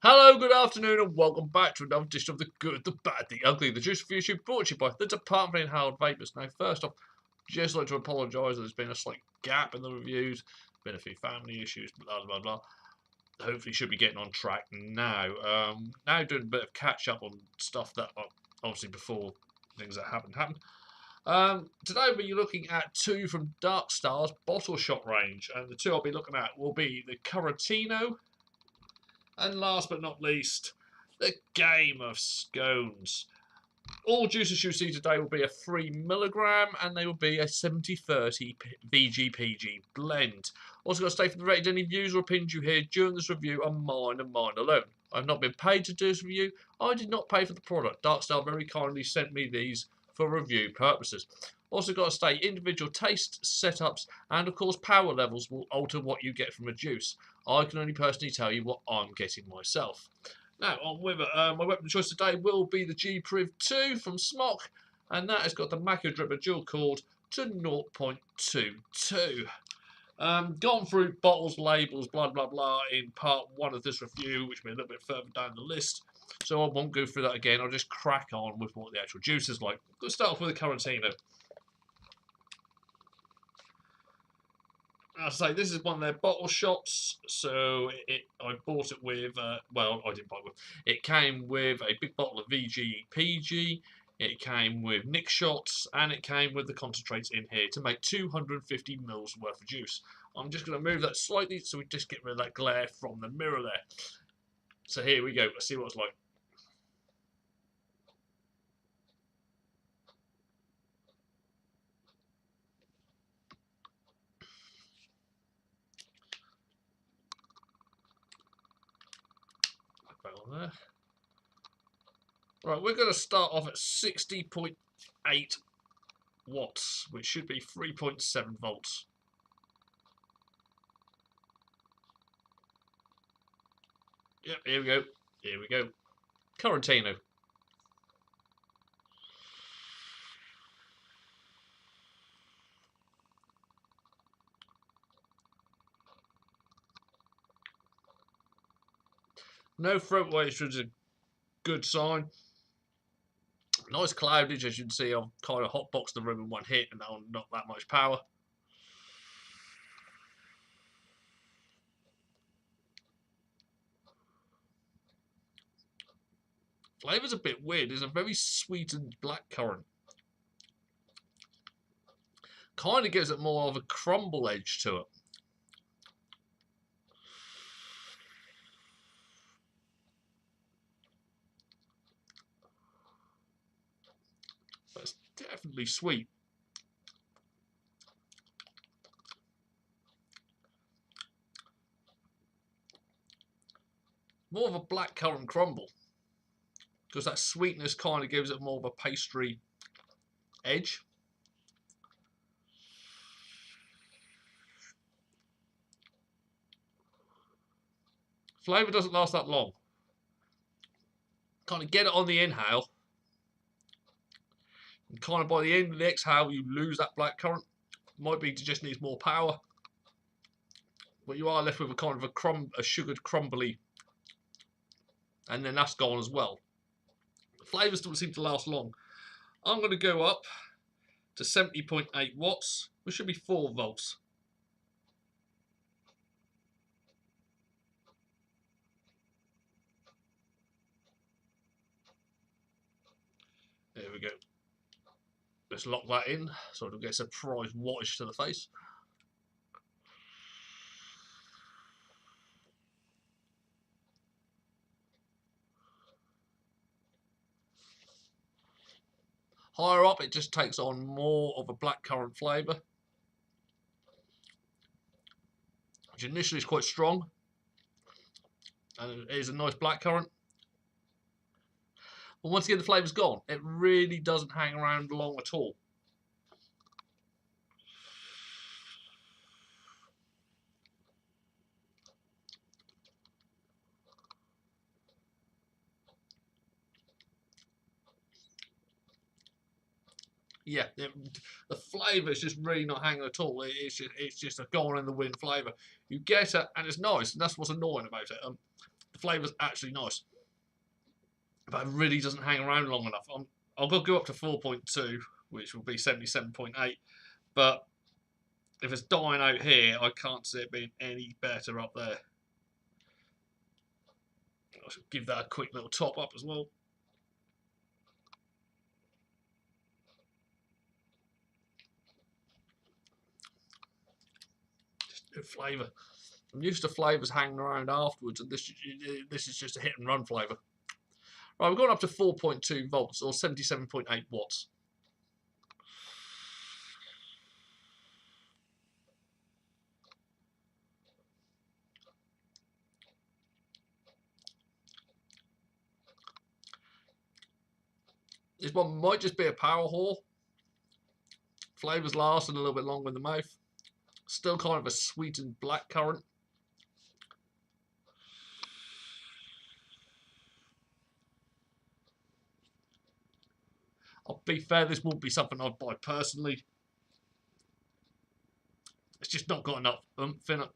Hello, good afternoon, and welcome back to another edition of The Good, the Bad, the Ugly, the Juice Review Show, brought to you by the Department of Inhaled Vapors. Now, first off, just like to apologise, there's been a slight gap in the reviews, been a few family issues, blah, blah, blah. Hopefully should be getting on track now. Now doing a bit of catch-up on stuff that, obviously, before things that happened. Today we'll be looking at two from Darkstar's bottle shot range, and the two I'll be looking at will be the Currantino, and last but not least, the game of scones. All juices you see today will be a 3mg and they will be a 70-30 VG-PG blend. Also got to stay for the rated. Any views or opinions you hear during this review are mine and mine alone. I've not been paid to do this review. I did not pay for the product. Darkstar very kindly sent me these for review purposes. Also got to state individual taste, setups, and of course power levels will alter what you get from a juice. I can only personally tell you what I'm getting myself. Now, on with it. My weapon of choice today will be the G-Priv 2 from Smock, and that has got the Macro Dripper dual cord to 0.22. Gone through bottles, labels, blah, blah, blah in part 1 of this review, which will be a little bit further down the list. So I won't go through that again. I'll just crack on with what the actual juice is like. Let's start off with the Currantino. I say this is one of their bottle shots, so I bought it with, well, I didn't buy it with, it came with a big bottle of VG-PG, it came with Nick shots, and it came with the concentrates in here to make 250 mils worth of juice. I'm just going to move that slightly so we just get rid of that glare from the mirror there. So here we go, let's see what it's like. On there. Right, we're going to start off at 60.8 watts, which should be 3.7 volts. Yep, here we go. Here we go. Currantino. No throat weight, which is a good sign. Nice cloudage, as you can see. I've kind of hotboxed the room in one hit and not that much power. Flavour's a bit weird. It's a very sweetened blackcurrant. Kind of gives it more of a crumble edge to it. But it's definitely sweet. More of a blackcurrant crumble. Because that sweetness kind of gives it more of a pastry edge. Flavour doesn't last that long. Kind of get it on the inhale. And kind of by the end of the exhale, you lose that blackcurrant. Might be it just needs more power. But you are left with a kind of a sugared crumbly. And then that's gone as well. The flavours don't seem to last long. I'm going to go up to 70.8 watts, which should be 4 volts. There we go. Let's lock that in so it'll get a surprise wattage to the face. Higher up, it just takes on more of a blackcurrant flavour, which initially is quite strong, and it is a nice blackcurrant. But once again, the flavour's gone. It really doesn't hang around long at all. Yeah, the flavour is just really not hanging at all. It's just a gone in the wind flavour. You get it, and it's nice, and that's what's annoying about it. The flavour's actually nice, but it really doesn't hang around long enough. I'll go up to 4.2, which will be 77.8, but if it's dying out here, I can't see it being any better up there. I should give that a quick little top up as well. Just no flavour. I'm used to flavours hanging around afterwards, and this is just a hit and run flavour. Right, we're going up to 4.2 volts or 77.8 watts. This one might just be a power whore. Flavours lasting a little bit longer in the mouth. Still kind of a sweetened black currant. I'll be fair, this won't be something I'd buy personally. It's just not got enough oomph in it.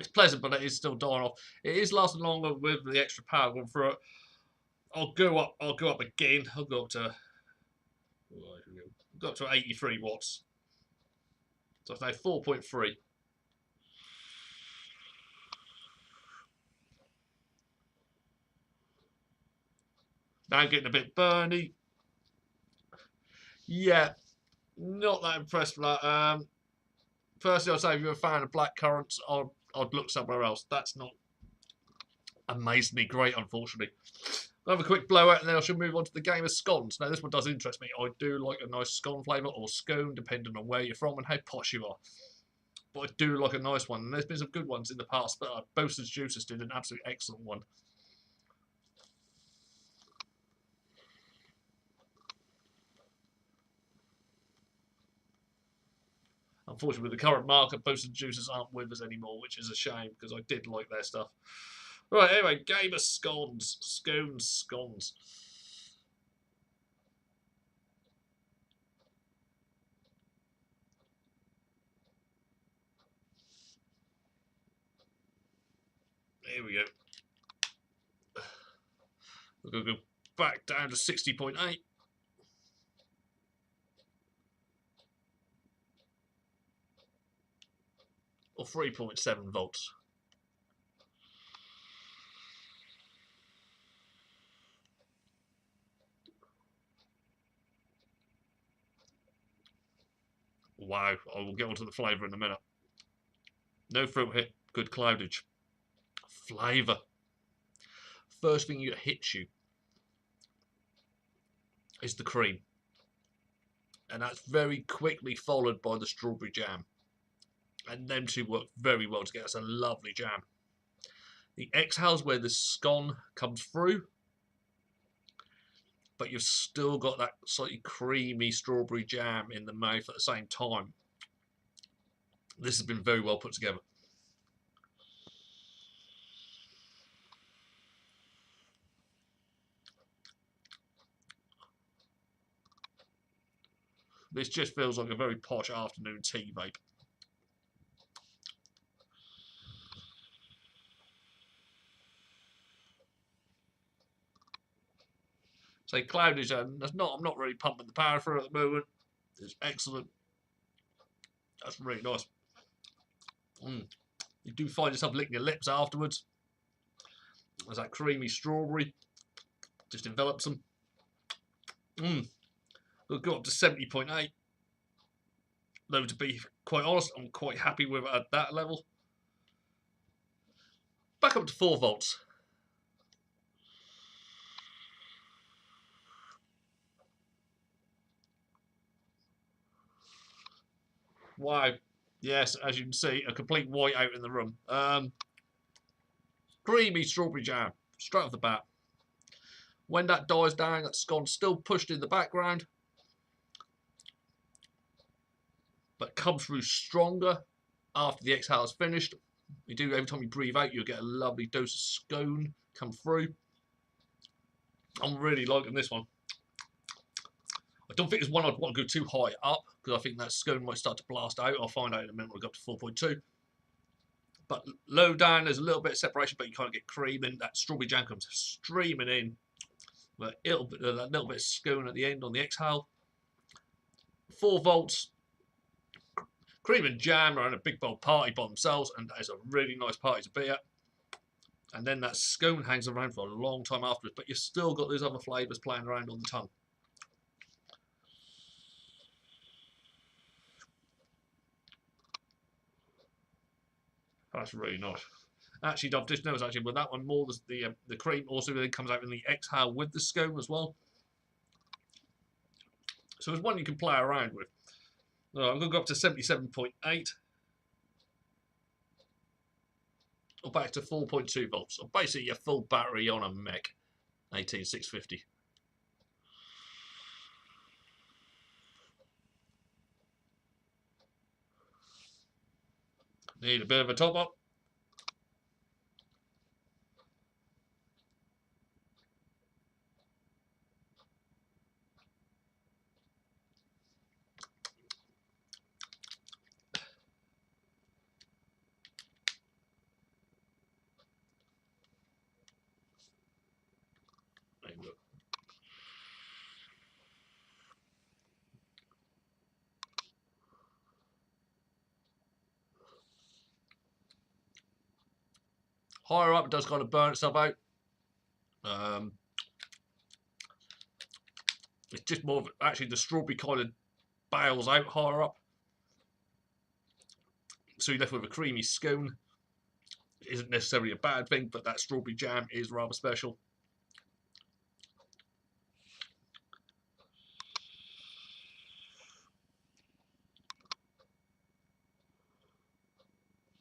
It's pleasant, but it is still dying off. It is lasting longer with the extra power going through it. I'll go up again. I'll go up to 83 watts. So it's now 4.3. Now I'm getting a bit burny. Yeah, not that impressed with that. Firstly, I'd say if you're a fan of black currants, I'd look somewhere else. That's not amazingly great, unfortunately. I'll have a quick blowout and then I shall move on to the game of scones. Now, this one does interest me. I do like a nice scone flavour or scone, depending on where you're from and how posh you are. But I do like a nice one. And there's been some good ones in the past, but Boasters Juices did an absolutely excellent one. Unfortunately, with the current market, Boasters Juices aren't with us anymore, which is a shame because I did like their stuff. Right, anyway, game of scones. Scones. Here we go. We're going to go back down to 60.8. Or 3.7 volts. Wow, I will get onto the flavour in a minute. No fruit hit, good cloudage. Flavour. First thing that hits you is the cream. And that's very quickly followed by the strawberry jam. And them two work very well together. It's a lovely jam. The exhales where the scone comes through, but you've still got that slightly creamy strawberry jam in the mouth at the same time. This has been very well put together. This just feels like a very posh afternoon tea vape. So cloudage, I'm not really pumping the power through at the moment. It's excellent. That's really nice. You do find yourself licking your lips afterwards. There's that creamy strawberry. Just envelops them. We'll go up to 70.8. Though to be quite honest, I'm quite happy with it at that level. Back up to 4 volts. Wow. Yes, as you can see, a complete whiteout in the room. Creamy strawberry jam, straight off the bat. When that dies down, that scone's still pushed in the background, but comes through stronger after the exhale is finished. You do, every time you breathe out, you'll get a lovely dose of scone come through. I'm really liking this one. I don't think it's one I'd want to go too high up, because I think that scone might start to blast out. I'll find out in a minute when I go up to 4.2. But low down, there's a little bit of separation, but you can't get cream in. That strawberry jam comes streaming in. But that little bit of scone at the end on the exhale. 4 volts. Cream and jam are in a big bowl party by themselves, and that is a really nice party to be at. And then that scone hangs around for a long time afterwards, but you've still got those other flavours playing around on the tongue. That's really nice. Actually, I've just noticed with that one more, the cream also then comes out in the exhale with the scone as well. So it's one you can play around with. I'm going to go up to 77.8. Or back to 4.2 volts. So basically your full battery on a mech 18650. Need a bit of a top up. Higher up, it does kind of burn itself out. It's just more of, actually the strawberry kind of bails out higher up. So you're left with a creamy scone. It isn't necessarily a bad thing, but that strawberry jam is rather special.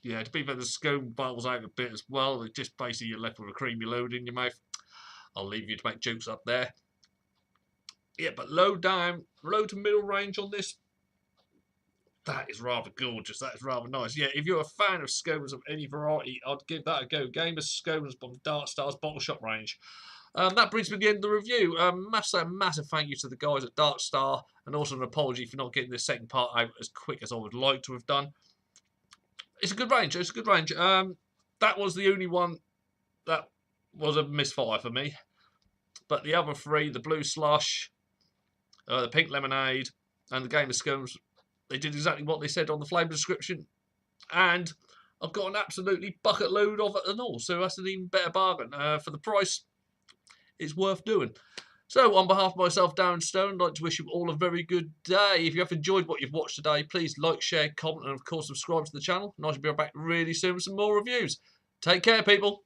Yeah, to be fair, the scone bubbles out a bit as well. It's just basically you're left with a creamy load in your mouth. I'll leave you to make jokes up there. Yeah, but low to middle range on this, that is rather gorgeous. That is rather nice. Yeah, if you're a fan of scones of any variety, I'd give that a go. Game of Scones from Darkstar's bottle shop range. That brings me to the end of the review. Massive thank you to the guys at Darkstar, and also an apology for not getting this second part out as quick as I would like to have done. It's a good range. It's a good range. That was the only one that was a misfire for me. But the other 3, the blue slush, the pink lemonade, and the game of scones, they did exactly what they said on the flavour description. And I've got an absolutely bucket load of it and all. So that's an even better bargain. For the price, it's worth doing. So, on behalf of myself, Darren Stone, I'd like to wish you all a very good day. If you have enjoyed what you've watched today, please like, share, comment, and of course subscribe to the channel. And I shall be back really soon with some more reviews. Take care, people.